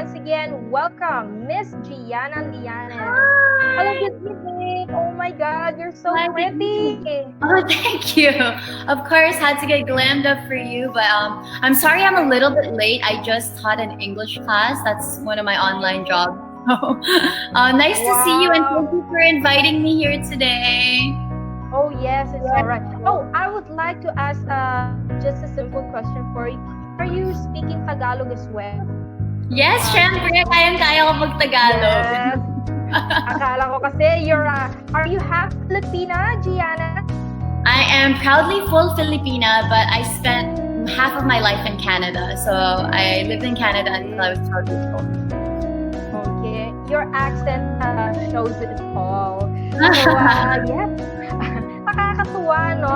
once again welcome Miss Gianna Llanes. Hello, good evening. Oh my God, you're so Hi, pretty. oh, thank you. Of course, had to get glammed up for you, but I'm sorry I'm a little bit late. I just taught an English class. That's one of my online jobs. So, nice to see you, and Wow. thank you for inviting me here today. Oh yes, it's all right. Oh, I would like to ask just a simple question for you. Are you speaking Tagalog as well? Yes, syempre, kayang-kaya ko mag-Tagalog. Yes. Akala ko kasi are you half Filipina, Gianna? I am proudly full Filipina, but I spent half of my life in Canada. So I lived in Canada until I was 12 years old. Okay, your accent shows it all. So, yes, nakakatuwa, no?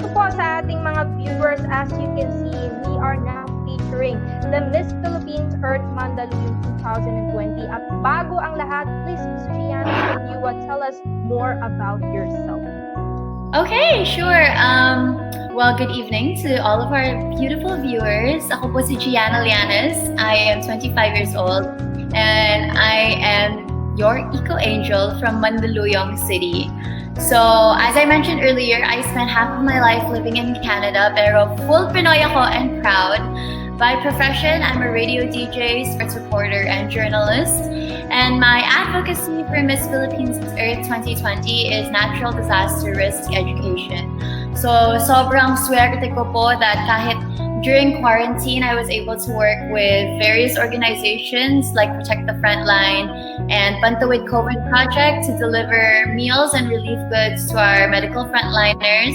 Ito po sa ating mga viewers, as you can see, we are now featuring the Miss Philippines Earth Mandaluyong 2020. At bago ang lahat, please, Miss Gianna, can you tell us more about yourself? Okay, sure. Well, good evening to all of our beautiful viewers. Ako po si Gianna Llanes. I am 25 years old, and I am your eco-angel from Mandaluyong City. So, as I mentioned earlier, I spent half of my life living in Canada, pero full Pinoy ako and proud. By profession, I'm a radio DJ, sports reporter, and journalist. And my advocacy for Miss Philippines Earth 2020 is natural disaster risk education. So, sobrang swerte ko po that kahit during quarantine, I was able to work with various organizations like Protect the Frontline and Pantawid COVID Project to deliver meals and relief goods to our medical frontliners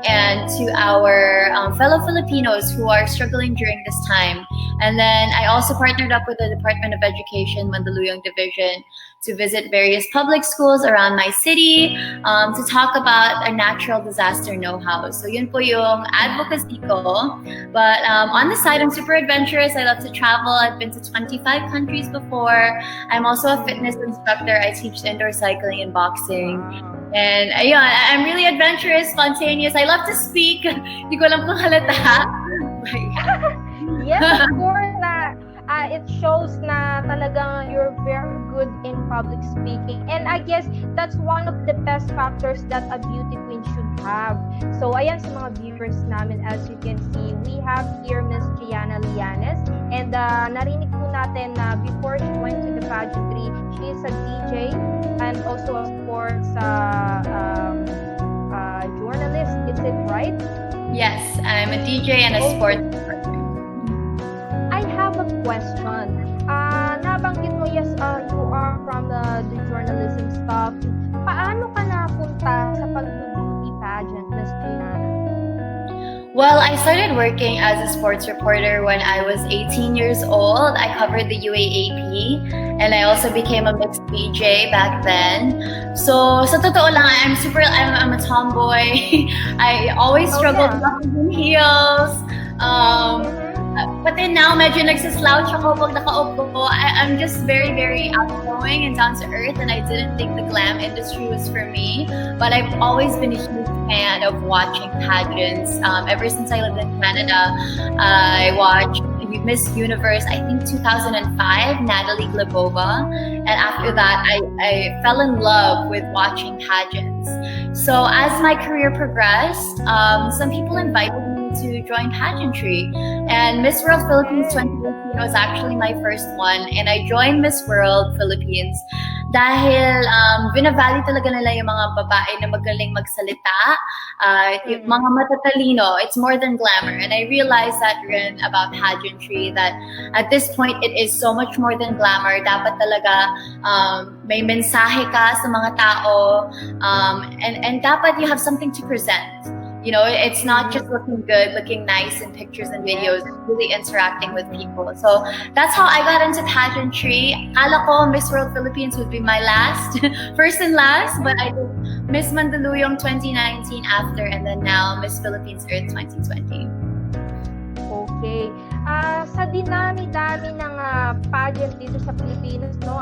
and to our fellow Filipinos who are struggling during this time. And then I also partnered up with the Department of Education, Mandaluyong Division, to visit various public schools around my city to talk about our natural disaster know-how. So yun po yung advocacy ko. But on the side, I'm super adventurous. I love to travel. I've been to 25 countries before. I'm also a fitness instructor. I teach indoor cycling and boxing. And ayun, I'm really adventurous, spontaneous. I love to speak. Hindi ko alam kung halata. Yes, of course. It shows na talagang you're very good in public speaking. And I guess that's one of the best factors that a beauty queen should have. So, ayan sa mga viewers namin, as you can see, we have here Miss Gianna Llanes. And narinig po natin na before she went to the pageantry, she is a DJ and also a sports journalist. Is it right? Yes, I'm a DJ and a sports reporter. I have a question. Nabanggit mo, yes, you are from the journalism stuff. Paano ka napunta sa pag-beauty pageant, Miss Gianna? Well, I started working as a sports reporter when I was 18 years old. I covered the UAAP, and I also became a mixed DJ back then. So, sa totoo lang, I'm a tomboy. I always struggled walking in heels. But then now, medyo nagsaslouch ako pag nakaupo. I'm just very, very outgoing and down to earth, and I didn't think the glam industry was for me. But I've always been a huge fan of watching pageants. Ever since I lived in Canada, I watched Miss Universe, I think 2005, Natalie Glebova. And after that, I fell in love with watching pageants. So as my career progressed, some people invited me to join pageantry. And Miss World Philippines 2018 was actually my first one. And I joined Miss World Philippines dahil binavali talaga nila yung mga babae na magaling magsalita, yung mga matatalino. It's more than glamour. And I realized that rin about pageantry, that at this point, it is so much more than glamour. Dapat talaga may mensahe ka sa mga tao, and dapat you have something to present. You know, it's not just looking good, looking nice in pictures and videos, it's really interacting with people. So that's how I got into pageantry. Akala ko Miss World Philippines would be my last, first and last, but I did Miss Mandaluyong 2019 after, and then now Miss Philippines Earth 2020. Okay. Sa dinami-dami ng pageant dito sa Pilipinas, no?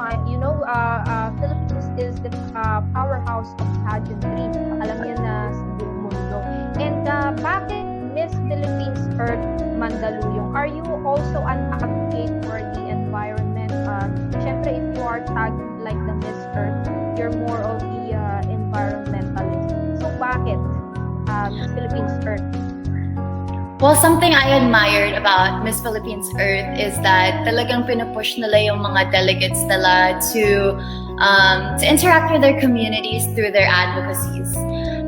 Philippines is the powerhouse of pageantry. Alam niyo na sa buong mundo. And bakit Miss Philippines Earth Mandaluyong? Are you also an advocate for the environment? hashtag like the Miss Earth, you're more of the environmentalist. So bakit Miss Philippines Earth? Well, something I admired about Miss Philippines Earth is that talagang pinupush nila yung mga delegates nila to interact with their communities through their advocacies.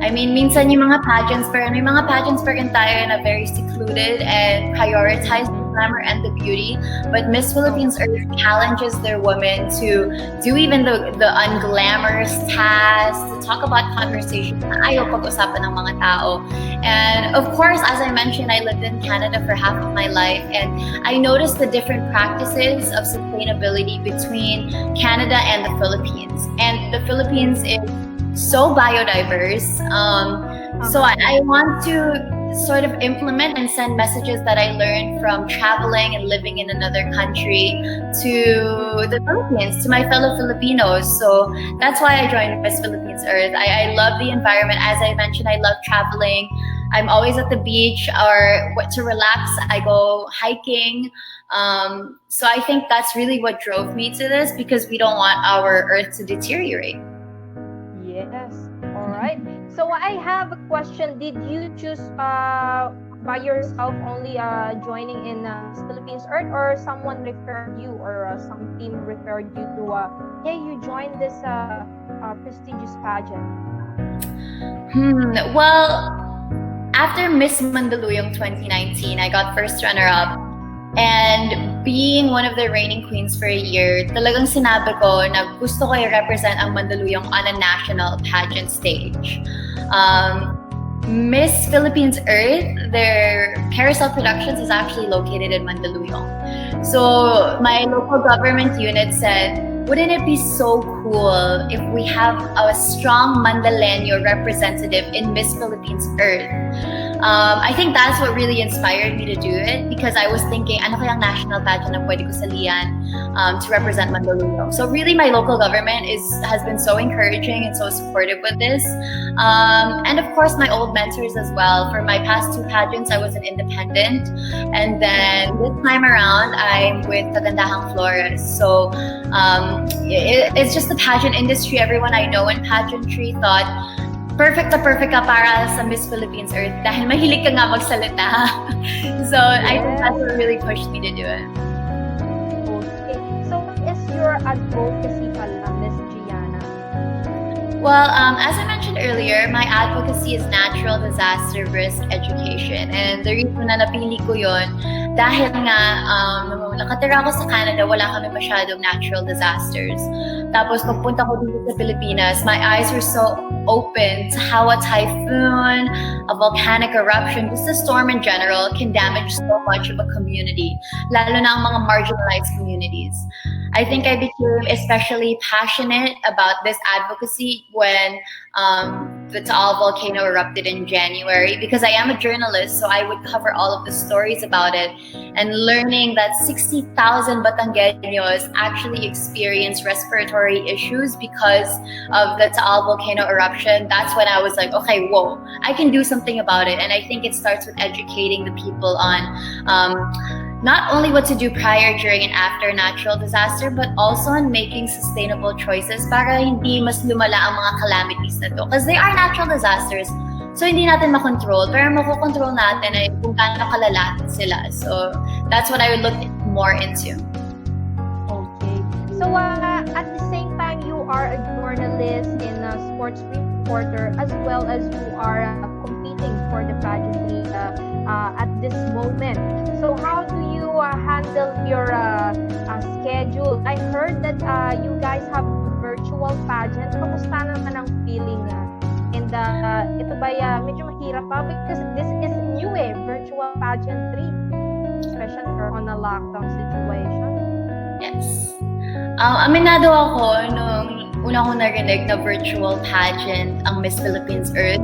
I mean, minsan yung mga pageants, pero may mga pageants pa rin tayo na very secluded and prioritize the glamour and the beauty. But Miss Philippines Earth challenges their women to do even the unglamorous tasks, to talk about conversations na ayaw pag-usapan ng mga tao. And of course, as I mentioned, I lived in Canada for half of my life, and I noticed the different practices of sustainability between Canada and the Philippines. And the Philippines is so biodiverse. So I want to sort of implement and send messages that I learned from traveling and living in another country to the Philippines, to my fellow Filipinos. So that's why I joined Miss Philippines Earth. I love the environment. As I mentioned, I love traveling. I'm always at the beach, or to relax, I go hiking. So I think that's really what drove me to this, because we don't want our earth to deteriorate. Yes. All right. So I have a question. Did you choose by yourself only joining in Philippines Earth, or someone referred you, or some team referred you to hey, you joined this prestigious pageant? Well, after Miss Mandaluyong 2019, I got first runner-up. And being one of the reigning queens for a year, talagang sinabi ko na gusto ko i-represent ang Mandaluyong on a national pageant stage. Miss Philippines Earth, their Carousel Productions is actually located in Mandaluyong. So my local government unit said, wouldn't it be so cool if we have a strong Mandaleño representative in Miss Philippines Earth? I think that's what really inspired me to do it, because I was thinking, ano kayang national pageant na pwede ko salihan to represent Mandaluyong? So really, my local government has been so encouraging and so supportive with this. And of course, my old mentors as well. For my past two pageants, I was an independent. And then this time around, I'm with Kagandahang Flores. So it's just the pageant industry. Everyone I know in pageantry thought, perfect ka para sa Miss Philippines Earth dahil mahilig ka nga magsalita. So I think that's what really pushed me to do it. Okay. So what is your advocacy pala, Miss Gianna? Well, as I mentioned earlier, my advocacy is natural disaster risk education. And the reason na napili ko yun, dahil nga, nung nakatira ako sa Canada, wala kami masyadong natural disasters. Tapos pagpunta ko dito sa Pilipinas, my eyes were so open to how a typhoon, a volcanic eruption, just a storm in general can damage so much of a community, lalo na ang mga marginalized communities. I think I became especially passionate about this advocacy when the Taal volcano erupted in January, because I am a journalist, so I would cover all of the stories about it, and learning that 60,000 Batangueños actually experienced respiratory issues because of the Taal volcano eruption. That's when I was like, okay, whoa, I can do something about it. And I think it starts with educating the people on not only what to do prior, during, and after natural disaster, but also on making sustainable choices para hindi mas lumala ang mga calamities na to. Because they are natural disasters, so hindi natin makontrol. Pero makokontrol natin ay kung gaano kalala sila. So that's what I would look more into. Okay. So at the same time, you are a journalist and a sports reporter, as well as you are competing for the pageantry at this moment. So how do you handle your schedule? I heard that you guys have virtual pageant. Kamusta naman ang feeling? And ito ba medyo mahirap pa? Because this is new virtual pageantry, especially on a lockdown situation. Yes. Aminado ako nung una ko narinig na virtual pageant ang Miss Philippines Earth.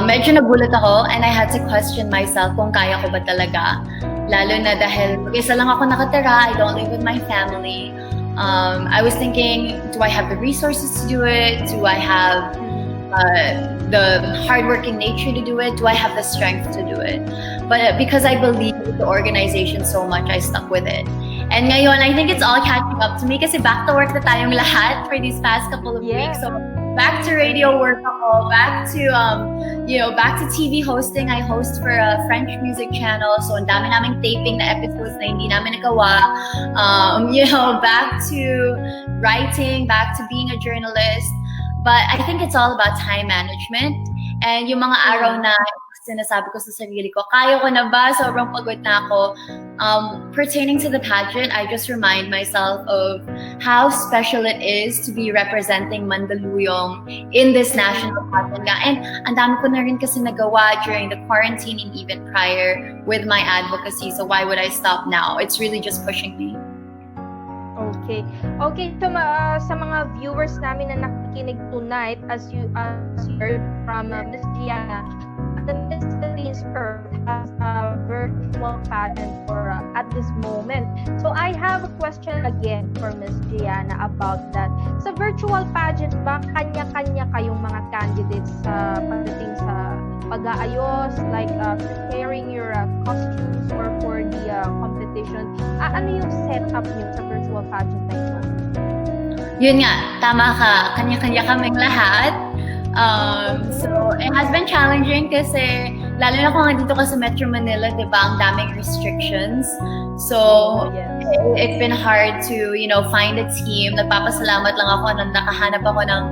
Medyo nagulat ako, and I had to question myself kung kaya ko ba talaga. Lalo na dahil mag-isa lang ako nakatira, I don't live with my family. I was thinking, do I have the resources to do it? Do I have the hardworking nature to do it? Do I have the strength to do it? But because I believe in the organization so much, I stuck with it. And ngayon, I think it's all catching up to me kasi back to work na tayong lahat for these past couple of weeks. So back to radio work ako, back to back to TV hosting. I host for a French music channel. So ang dami naming taping na episodes na hindi namin nagawa. Back to writing, back to being a journalist. But I think it's all about time management. And yung mga araw na sinasabi ko sa sarili ko, kaya ko na ba? Sobrang pagod na ako. Pertaining to the pageant, I just remind myself of how special it is to be representing Mandaluyong in this national pageant. And ang dami ko na rin kasi nagawa during the quarantine and even prior with my advocacy. So why would I stop now? It's really just pushing me. Okay. So sa mga viewers namin na nakikinig tonight, as you heard from Miss Gianna, the Miss Philippines has a virtual pageant for at this moment. So I have a question again for Miss Gianna about that. Sa virtual pageant ba, kanya-kanya kayong mga candidates pagdating sa pag-aayos, like preparing your costumes or for the competition? Ano yung setup niyo sa virtual pageant na ito? Yun nga, tama ka. Kanya-kanya kaming lahat. So, it has been challenging kasi lalo na kung nandito ka sa Metro Manila, di ba, ang daming restrictions. So, it's been hard to, find a team. Nagpapasalamat lang ako na nakahanap ako ng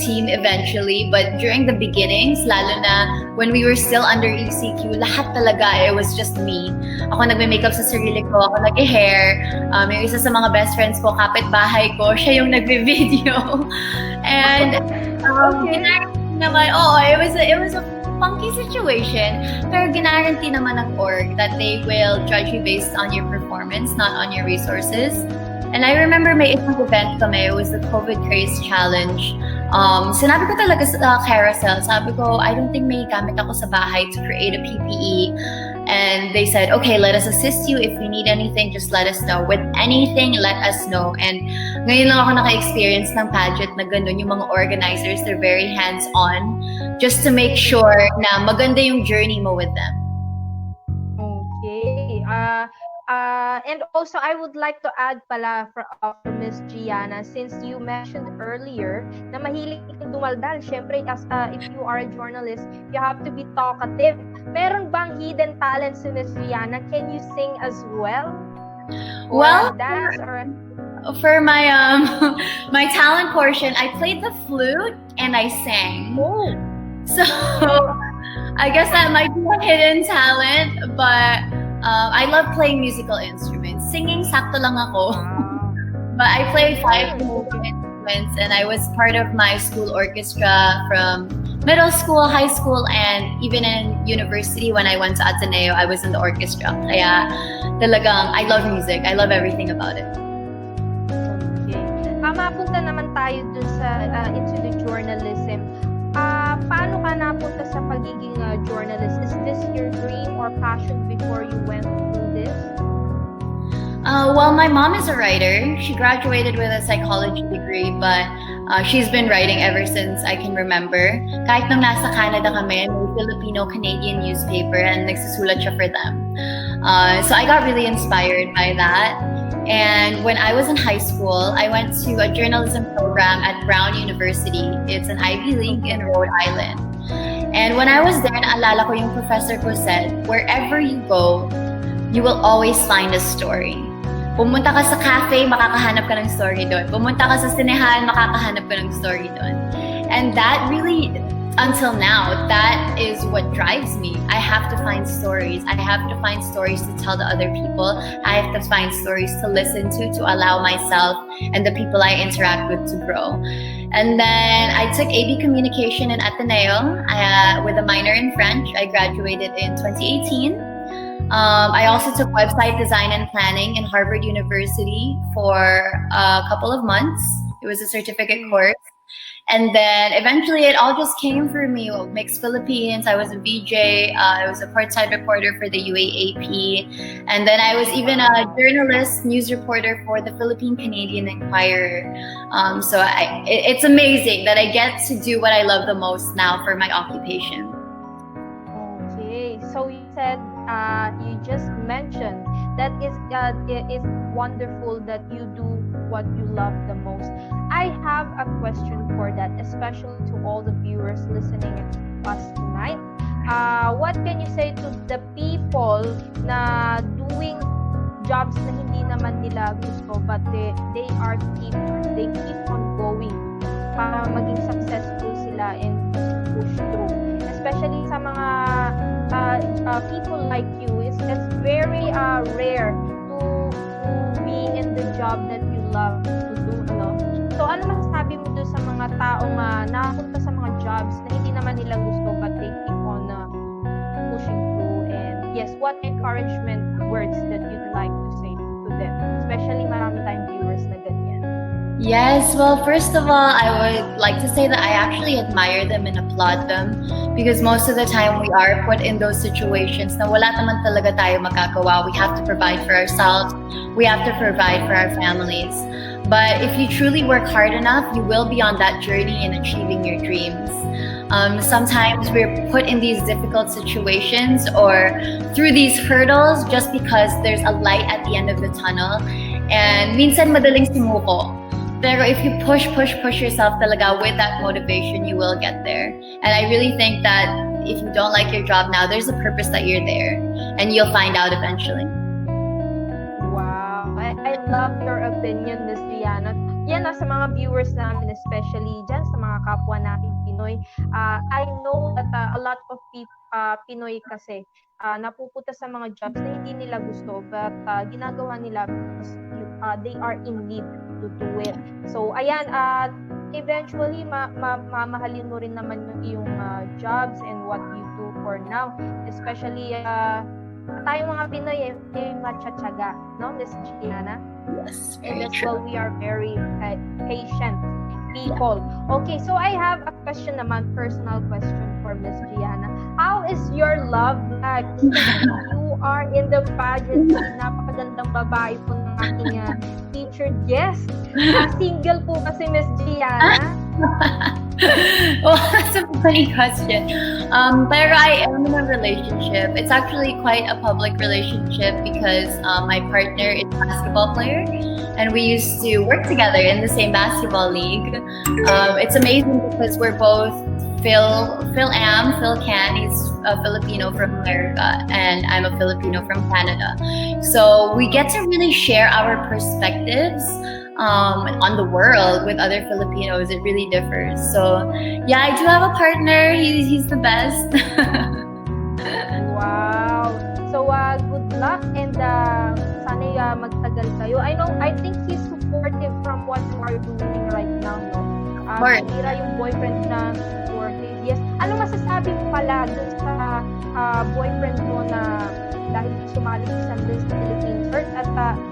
team eventually. But during the beginnings, lalo na when we were still under ECQ, lahat talaga, it was just me. Ako nagme-makeup sa sarili ko, ako nag-hair. Yung isa sa mga best friends ko, kapitbahay ko, siya yung nagbe-video. And naman, it was a funky situation. Pero guarantee naman ng org that they will judge you based on your performance, not on your resources. And I remember may isang event kami, it was the COVID Craze Challenge. Sinabi ko talaga sa carousel, sabi ko, I don't think may gamit ako sa bahay to create a PPE. And they said, okay, let us assist you. If you need anything, just let us know. With anything, let us know. And ngayon lang ako naka-experience ng pageant na ganun. Yung mga organizers, they're very hands-on just to make sure na maganda yung journey mo with them. Okay. And also, I would like to add pala for Miss Gianna, since you mentioned earlier na mahilig kang dumaldal. Syempre, if you are a journalist, you have to be talkative. Meron bang hidden talent si Miss Gianna? Can you sing as well? Or dance? Or for my my talent portion, I played the flute and I sang. Oh. So I guess that might be a hidden talent, but I love playing musical instruments. Singing, sakto lang ako. But I played 5 musical instruments and I was part of my school orchestra from middle school, high school, and even in university when I went to Ateneo, I was in the orchestra. Kaya talagang, I love music. I love everything about it. Okay. Mapunta naman tayo dun sa into the journalism. Paano ka napunta sa pagiging journalist? Is this your dream or passion before you went through this? Well, my mom is a writer. She graduated with a psychology degree, but she's been writing ever since I can remember. Kahit nung nasa Canada kami, may Filipino-Canadian newspaper and nagsusulat siya for them. So I got really inspired by that. And when I was in high school, I went to a journalism program at Brown University. It's an Ivy League in Rhode Island. And when I was there, naalala ko yung professor ko said, wherever you go, you will always find a story. Pumunta ka sa cafe, makakahanap ka ng story doon. Pumunta ka sa sinehan, makakahanap ka ng story doon. And that really, until now, that is what drives me. I have to find stories. I have to find stories to tell to other people. I have to find stories to listen to allow myself and the people I interact with to grow. And then I took AB Communication in Ateneo with a minor in French. I graduated in 2018. I also took website design and planning in Harvard University for a couple of months. It was a certificate course. And then eventually it all just came for me. Mixed Philippines, I was a VJ, I was a part-time reporter for the UAAP. And then I was even a journalist, news reporter for the Philippine-Canadian Inquirer. So it's amazing that I get to do what I love the most now for my occupation. Okay, so you said, you just mentioned It is wonderful that you do what you love the most. I have a question for that, especially to all the viewers listening to us tonight. What can you say to the people na doing jobs na hindi naman nila gusto, but they keep on going para maging successful sila and push through, especially sa mga people like you. It's very rare to be in the job that you love to do, no? So ano masasabi mo doon sa mga taong nakapunta sa mga jobs na hindi naman nila gusto, but they keep on pushing through? And yes, what encouragement words that you'd like to say to them, especially marami tayong viewers na ganyan? Yes, well, first of all, I would like to say that I actually admire them and applaud them because most of the time we are put in those situations na wala naman talaga tayo magagawa. We have to provide for ourselves. We have to provide for our families. But if you truly work hard enough, you will be on that journey in achieving your dreams. Sometimes we're put in these difficult situations or through these hurdles just because there's a light at the end of the tunnel. And minsan madaling sumuko. Pero if you push yourself talaga with that motivation, you will get there. And I really think that if you don't like your job now, there's a purpose that you're there. And you'll find out eventually. Wow. I love your opinion, Miss Gianna. Yan, sa mga viewers namin, especially dyan sa mga kapwa natin Pinoy. I know that a lot of Pinoy kasi napupunta sa mga jobs na hindi nila gusto, but ginagawa nila because they are in need to do it. So, ayan, eventually, mamahalin mo rin naman yung jobs and what you do for now. Especially, tayong mga Pinoy, yung matsyatsaga, no, Miss Gianna? Yes, And very as true. well, we are very patient people. Okay, so I have a question naman, personal question for Miss Gianna. How is your love life? You are in the pageant. Napakagandang babae po ng aking featured guest. Single po kasi Miss Gianna. Well, that's a funny question. Pero I am in a relationship. It's actually quite a public relationship because my partner is a basketball player and we used to work together in the same basketball league. It's amazing because we're both Phil Can, he's a Filipino from America, and I'm a Filipino from Canada. So we get to really share our perspectives on the world with other Filipinos. It really differs. So yeah, I do have a partner. He's the best. Wow. So good luck and sana magtagal kayo. I think he's supportive from what you are doing right now, no? Mira yung boyfriend na supportive. Yes. Ano masasabi mo pala dun sa boyfriend mo na dahil sumali sa Miss Philippines Earth at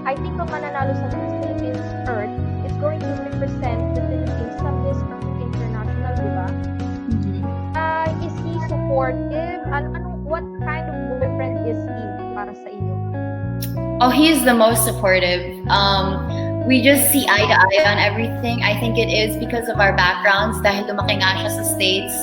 I think ang mananalo sa Miss Philippines Earth is going to represent the Philippines sa Miss Earth International, di ba? Is he supportive? What kind of boyfriend is he para sa iyo? Oh, he's the most supportive. We just see eye to eye on everything. I think it is because of our backgrounds. Dahil lumaki nga siya sa States,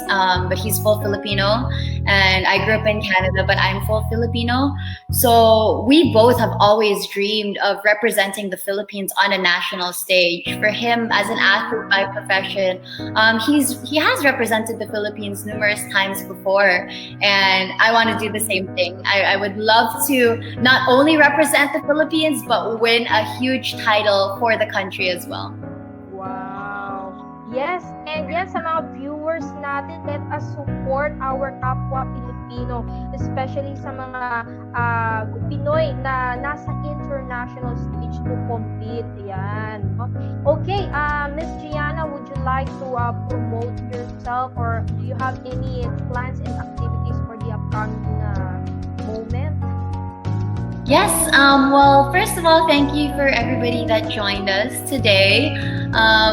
but he's full Filipino. And I grew up in Canada, but I'm full Filipino. So we both have always dreamed of representing the Philippines on a national stage. For him, as an athlete by profession, he has represented the Philippines numerous times before. And I want to do the same thing. I would love to not only represent the Philippines, but win a huge title for the country as well. Wow. Yes, and yan sa mga viewers natin, let us support our kapwa Pilipino, especially sa mga Pinoy na nasa international stage to compete. Yan. Okay, Miss Gianna, would you like to promote yourself or do you have any plans and activities for the upcoming moment? Yes, well, first of all, thank you for everybody that joined us today.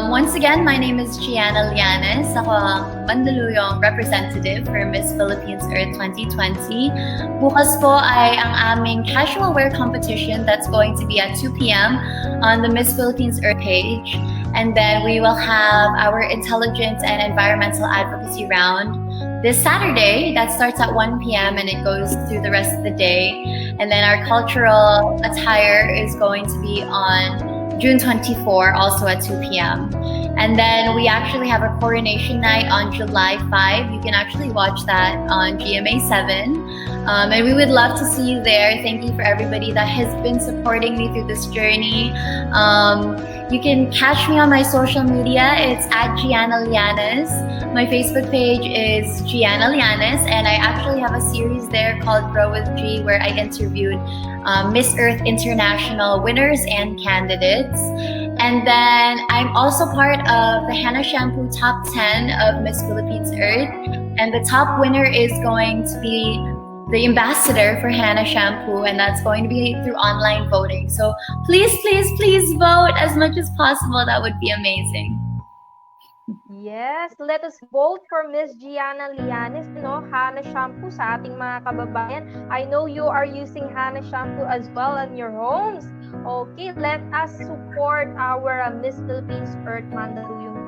Once again, my name is Gianna Llanes. Ako ang Mandaluyong representative for Miss Philippines Earth 2020. Bukas po ay ang aming casual wear competition that's going to be at 2 p.m. on the Miss Philippines Earth page. And then we will have our intelligence and environmental advocacy round this Saturday. That starts at 1 p.m. and it goes through the rest of the day. And then our cultural attire is going to be on June 24, also at 2 p.m. And then we actually have a coronation night on July 5. You can actually watch that on GMA 7. And we would love to see you there. Thank you for everybody that has been supporting me through this journey. You can catch me on my social media. It's at Gianna Llanes. My Facebook page is Gianna Llanes, and I actually have a series there called Grow with G, where I interviewed Miss Earth International winners and candidates. And then I'm also part of the Hannah Shampoo Top 10 of Miss Philippines Earth. And the top winner is going to be the ambassador for Hannah Shampoo, and that's going to be through online voting. So please, please, please vote as much as possible. That would be amazing. Yes, let us vote for Miss Gianna Llanes, Hannah Shampoo sa ating mga kababayan. I know you are using Hannah Shampoo as well in your homes. Okay, let us support our Miss Philippines Earth Mandaluyong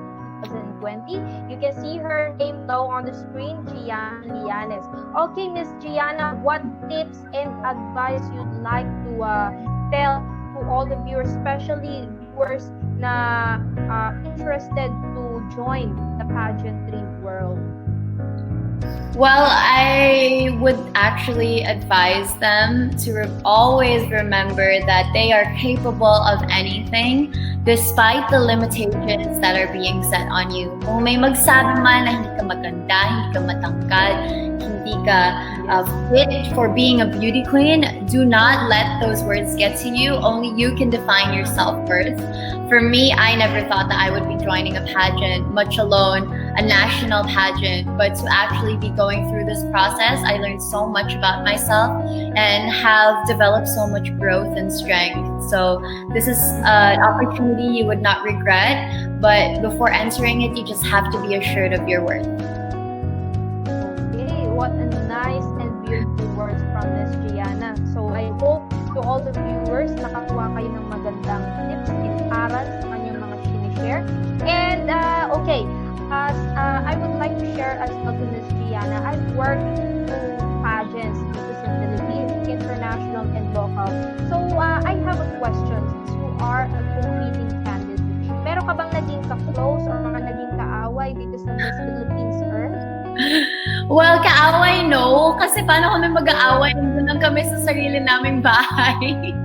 2020. You can see her name below on the screen, Gianna Llanes. Okay, Miss Gianna, what tips and advice you'd like to tell to all the viewers, especially viewers na interested to join the pageantry world? Well, I would actually advise them to always remember that they are capable of anything despite the limitations that are being set on you. Kung may magsabi man na hindi ka maganda, hindi ka matangkad, hindi ka fit for being a beauty queen, do not let those words get to you. Only you can define your self-worth. For me, I never thought that I would be joining a pageant, much alone a national pageant, but to actually be going through this process, I learned so much about myself and have developed so much growth and strength. So this is an opportunity you would not regret, but before entering it, you just have to be assured of your worth. Okay, what a nice and beautiful words from Miss Gianna. So I hope to all the viewers, nakakuha kayo ng magandang tips and aral sa kanyang mga sinishare. And okay, as I would like to share as well to Miss Gianna, I've worked through pageants dito sa Philippines, international and local. So I have a question. Since you are a competing candidate, meron ka bang naging ka-close or mga naging kaaway dito sa Miss Philippines Earth? Well, kaaway no. Kasi paano kami mag-aaway? Nandun lang kami sa sarili naming bahay.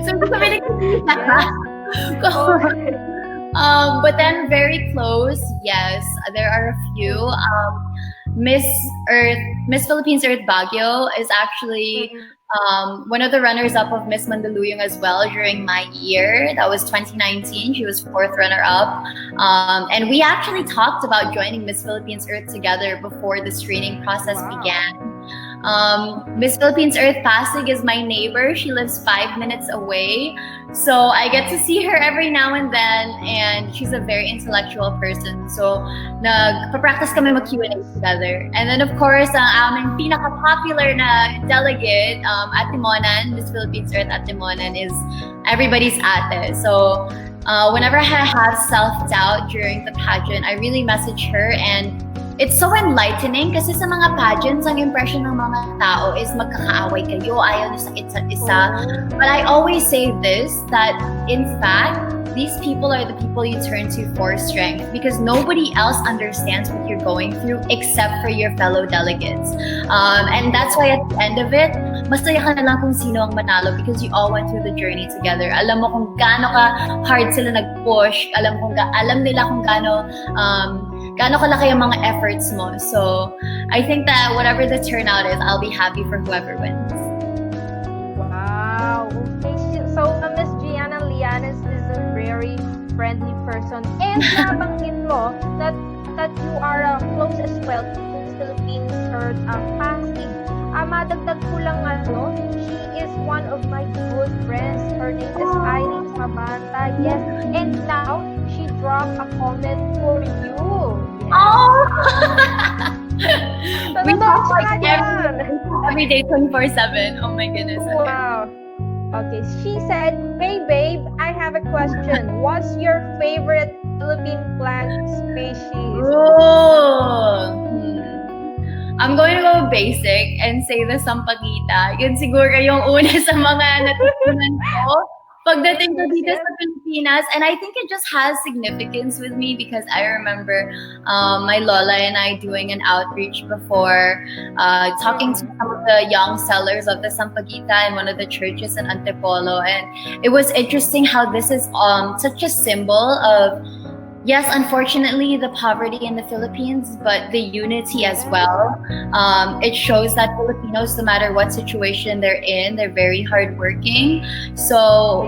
So, hindi kami nagkikita. But then very close, yes, there are a few. Miss Philippines Earth Baguio is actually one of the runners-up of Miss Mandaluyong as well during my year. That was 2019. She was 4th runner-up. And we actually talked about joining Miss Philippines Earth together before the screening process began. Miss Philippines Earth Pasig is my neighbor. She lives 5 minutes away. So I get to see her every now and then, and she's a very intellectual person. So nagpa-practice kami mag-Q&A together. And then of course, ang aming pinaka-popular na delegate, Ate Monan, Miss Philippines Earth Ate Monan, is everybody's ate. So whenever I have self-doubt during the pageant, I really message her, and it's so enlightening kasi sa mga pageants, ang impression ng mga tao is magkakaaway kayo, ayaw nyo sa isa't isa. But I always say this, that in fact, these people are the people you turn to for strength because nobody else understands what you're going through except for your fellow delegates. And that's why at the end of it, masaya ka na lang kung sino ang manalo because you all went through the journey together. Alam mo kung gaano ka hard sila nag-push, alam nila kung gaano kalaki ang mga efforts mo. So, I think that whatever the turnout is, I'll be happy for whoever wins. Wow. Okay. So, Miss Gianna Llanes is a very friendly person. And nabanggit mo that you are close as well to Miss Philippines Earth Pasig. Madagdag ko lang she is one of my good friends. Her name is Irene Mabanta. Yes. And now, she dropped a comment for you. Yes. Oh! We talk like every day, 24/7. Oh my goodness. Okay. Wow. Okay, she said, "Hey babe, I have a question. What's your favorite Philippine plant species?" Oh. I'm going to go basic and say the sampaguita. Yun siguro yung una sa mga natutunan ko pagdating ko dito sa Pilipinas. And I think it just has significance with me because I remember my lola and I doing an outreach before, talking to some of the young sellers of the sampaguita in one of the churches in Antipolo. And it was interesting how this is such a symbol of, yes, unfortunately, the poverty in the Philippines, but the unity as well. It shows that Filipinos, no matter what situation they're in, they're very hardworking. So,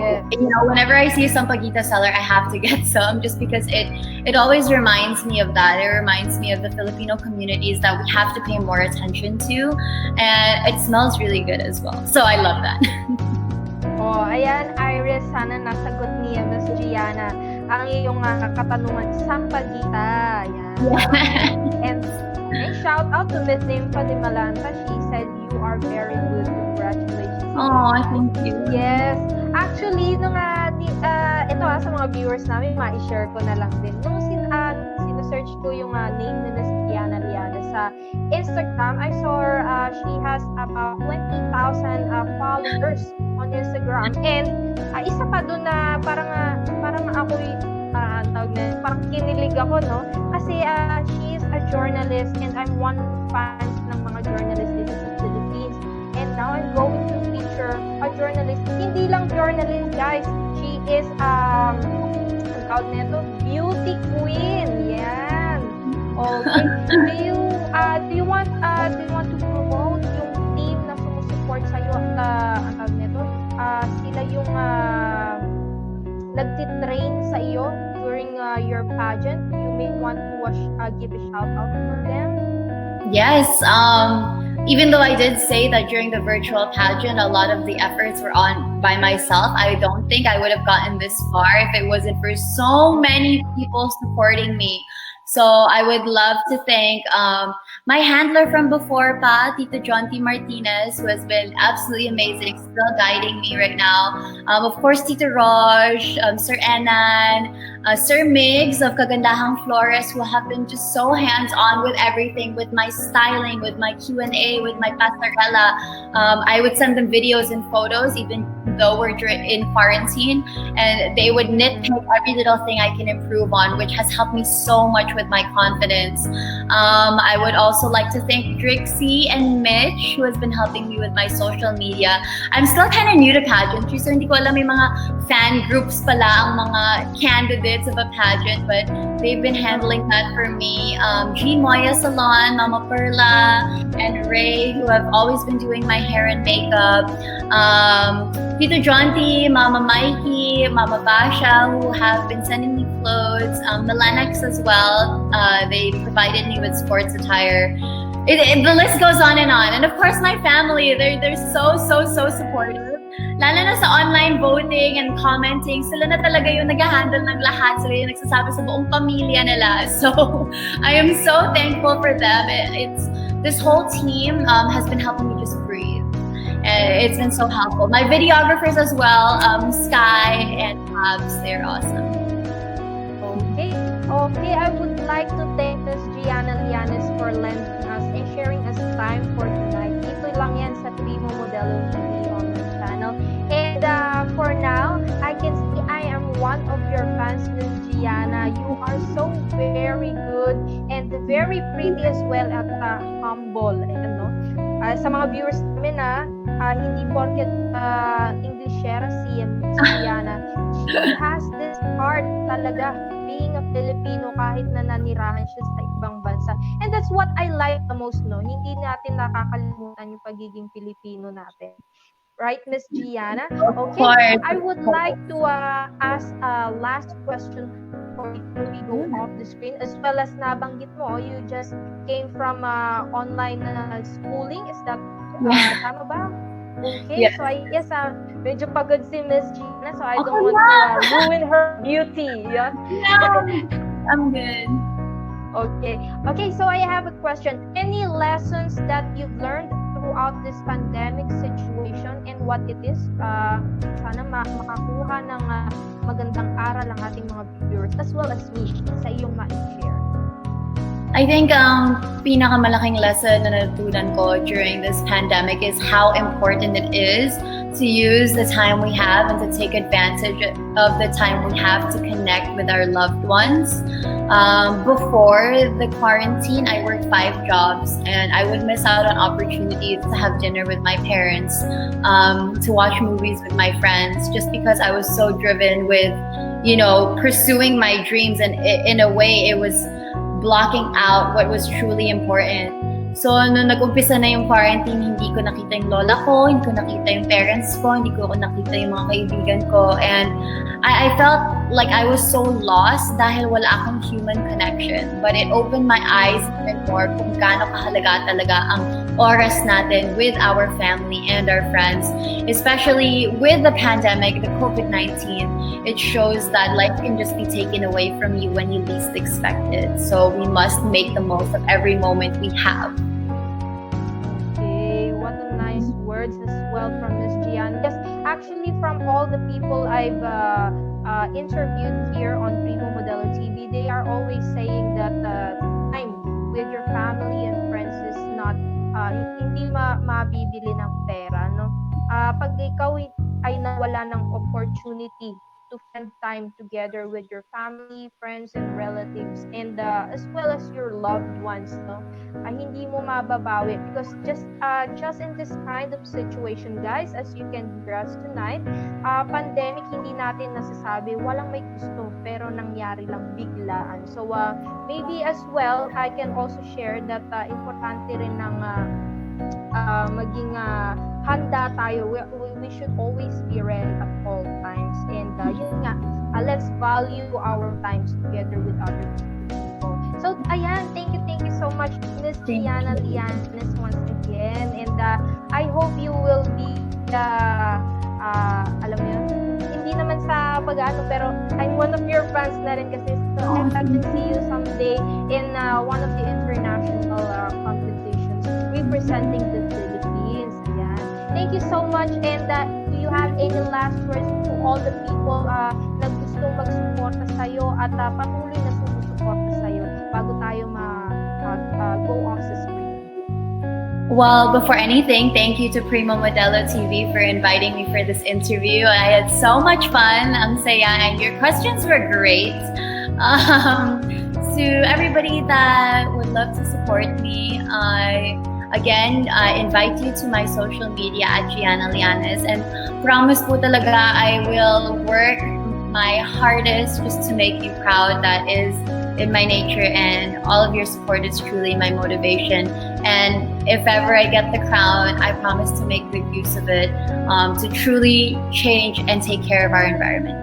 whenever I see a sampaguita seller, I have to get some just because it always reminds me of that. It reminds me of the Filipino communities that we have to pay more attention to. And it smells really good as well. So I love that. Oh, ayan, Iris, sana nasagot niya, Ms. Gianna, ang iyong katanungan, sampaguita. Ayan. And shout out to Ms. Nympha de Malanta. She said you are very good. Congratulations. Oh, thank you. Yes. Actually, ito sa mga viewers namin, ma-share ko na lang din. Nung sinesearch ko yung name ni Ms. Gianna Llanes sa Instagram, I saw her, she has about 20,000 followers on Instagram. And isa pa doon na parang ako'y parang kinilig ako, no? Kasi she is a journalist and I'm one fans ng mga journalists dito sa Philippines. And now I'm going to feature a journalist. Hindi lang journalist, guys. She is beauty queen. Yan. Okay. Do you want to promote yung team na sumusupport sa iyo sila yung nagtitrain sa iyo during your pageant? You may want to give a shout out for them. Yes. Even though I did say that during the virtual pageant, a lot of the efforts were on by myself, I don't think I would have gotten this far if it wasn't for so many people supporting me. So I would love to thank my handler from before pa, Tito John T. Martinez, who has been absolutely amazing, still guiding me right now. Of course, Tito Roj, Sir Enan, Sir Migs of Kagandahang Flores, who have been just so hands-on with everything, with my styling, with my Q&A, with my pasarela. I would send them videos and photos, even though we're in quarantine, and they would nitpick every little thing I can improve on, which has helped me so much with my confidence. I would also like to thank Drixie and Mitch, who has been helping me with my social media. I'm still kind of new to pageantry, so hindi ko alam may mga fan groups pala ang mga candidates of a pageant, but they've been handling that for me. G Moya Salon, Mama Perla, and Ray, who have always been doing my hair and makeup. Tito Jonty, Mama Mikey, Mama Basha, who have been sending me clothes. Milenex as well. They provided me with sports attire. The list goes on. And of course, my family, they're so supportive. Lalo na sa online voting and commenting, sila na talaga yung nag-handle ng lahat. Sila yung nagsasabi sa buong pamilya nila. So, I am so thankful for them. This whole team has been helping me just breathe. And it's been so helpful. My videographers as well, Sky and Abs, they're awesome. Okay, I would like to thank Ms. Gianna Llanes for lending us and sharing us time for tonight. Ito lang yan sa Primo Modelo TV online channel. And for now, I can see I am one of your fans, Ms. Gianna. You are so very good and very pretty as well at humble. Sa mga viewers namin hindi porket Englishera si Ms. Gianna. She has this heart talaga, being a Filipino kahit na nanirahan siya sa ibang bansa. And that's what I like the most, no? Hindi natin nakakalimutan yung pagiging Filipino natin. Right, Ms. Gianna? Okay, I would like to ask a last question before we go off the screen. As well as nabanggit mo, you just came from online schooling. Is that tama ba? Okay, so I guess medyo pagod si Ms. Gianna, so I don't want to ruin her beauty. Yeah? No, I'm good. Okay, so I have a question. Any lessons that you've learned throughout this pandemic situation and what it is? Sana makakuha ng magandang aral ang ating mga viewers as well as me sa iyong ma-share. I think pinakamalaking lesson na natutunan ko during this pandemic is how important it is to use the time we have and to take advantage of the time we have to connect with our loved ones. Before the quarantine, I worked 5 jobs and I would miss out on opportunities to have dinner with my parents, to watch movies with my friends, just because I was so driven with, pursuing my dreams, and in a way, it was blocking out what was truly important. So, nung nag-umpisa na yung quarantine, hindi ko nakita yung lola ko, hindi ko nakita yung parents ko, hindi ko nakita yung mga kaibigan ko. And I felt like I was so lost dahil wala akong human connection. But it opened my eyes even more kung gaano kahalaga talaga ang oras natin with our family and our friends. Especially with the pandemic, the COVID-19, it shows that life can just be taken away from you when you least expect it. So we must make the most of every moment we have. Okay, what a nice words as well from Miss Gianna. Yes, actually, from all the people I've interviewed here on Primo Modelo TV, they are always saying that time with your family and friends is not hindi mabibili ng pera, no? Pag ikaw ay nawala ng opportunity to spend time together with your family, friends, and relatives, and as well as your loved ones, no? Hindi mo mababawi because just in this kind of situation, guys, as you can hear us tonight, pandemic, hindi natin nasasabi, walang may gusto, pero nangyari lang biglaan. So, maybe as well, I can also share that importante rin ng maging handa tayo. We should always be ready at all times. And yun nga, let's value our times together with other people. So, ayan, thank you so much, Miss Gianna Llanes, once again. And I hope you will be alam mo yun, hindi naman sa pag-ano, pero I'm one of your fans na rin kasi. So, I'd like to see you someday in one of the international competitions representing the Philippines. Ayan. Thank you so much. And do you have any last words to all the people na gustong mag-suporta sa'yo at patuloy na sumusuporta sa'yo bago tayo go off the screen? Well, before anything, thank you to Primo Modelo TV for inviting me for this interview. I had so much fun. Ang saya, and your questions were great. To everybody that would love to support me, I invite you to my social media at Gianna Llanes, and promise po talaga I will work my hardest just to make you proud. That is in my nature, and all of your support is truly my motivation. And if ever I get the crown, I promise to make good use of it, to truly change and take care of our environment.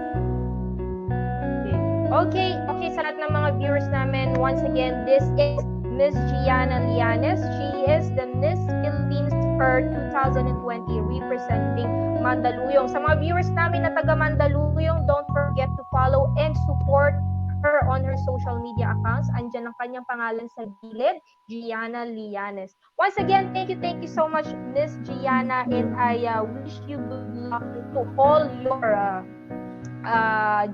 Okay, sa lahat ng mga viewers namin, once again, this is Miss Gianna Llanes. She is the Miss Philippines for 2020 representing Mandaluyong. Sa mga viewers namin na taga Mandaluyong, don't forget to follow and support her on her social media accounts. Andyan ang kanyang pangalan sa gilid, Gianna Llanes. Once again, thank you so much, Miss Gianna, and I wish you good luck to all your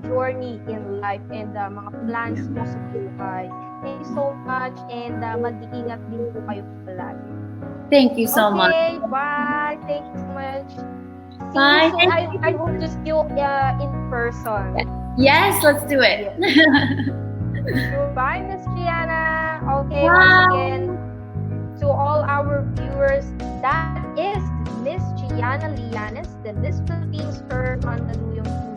journey in life and mga plans mo sa buhay. Thank you so much, and mag-iingat din po kayo palagi. Thank you so much. Okay, bye. Thank you so much. Bye. See you soon. I hope to see you in person. Yes, let's do it. Bye, Miss Gianna. Okay, Wow. once again, to all our viewers, that is Miss Gianna Llanes, the Miss Philippines for Mandaluyong